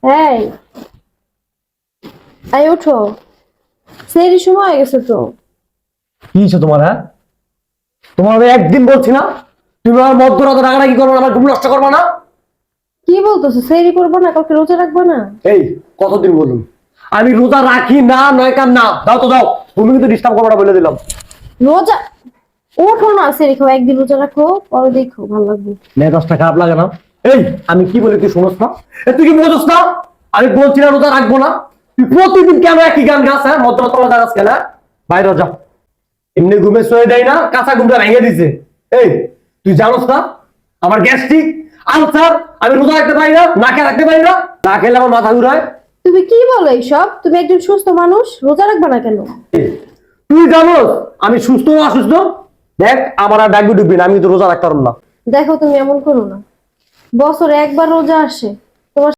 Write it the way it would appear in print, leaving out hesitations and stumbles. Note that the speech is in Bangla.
এই আই ওঠো, সেই সময় হয়ে গেছে তো। কি হয়েছে তোমার? হ্যাঁ, তোমার আমি একদিন বলছি না তুমি আমার মধ্যরাতে রাগারাগি করবো না, আমার ঘুম নষ্ট করবো না। কি বলতেছো? সেরি করবো না, কাউকে রোজা রাখবো না? এই কতদিন বলুন আমি রোজা রাখি না, নয় কার না, দাও তো দাও, তুমি কিন্তু ডিস্টার্ব করবো না বলে দিলাম। রোজা ওঠো না, সেরি খাও, একদিন রোজা রাখো, পরে দেখো ভালো লাগবে। মেজাজটা খারাপ লাগে না? এই আমি কি বলি তুই শুনোস না? তুই কি বোঝস না? আমি বলছি না রোজা রাখবো না, তুই প্রতিদিন কেন একই গান গাছ? হ্যাঁ, মধ্যরাতে রোজা গাছ কেন? বাইরে যা, এমনি ঘুমে শুয়ে দেয় না, কাঁচা ঘুমটা ভেঙে দিছে। এই তুই জানোস না আমার গ্যাস্ট্রিক, আলসার, আমি রোজা রাখতে পারি না, না খেয়ে রাখতে পারি না, না খেলে আমার মাথা ঘুরায়। তুমি কি বলো এইসব? তুমি একজন সুস্থ মানুষ, রোজা রাখবে না কেন? তুই জানোস আমি সুস্থ না অসুস্থ? দেখ আমার আর ডাকবি ডুববি না, আমি তো রোজা রাখতে পারবো না। দেখো তুমি এমন করো না, বছরে একবার রোজা আসে,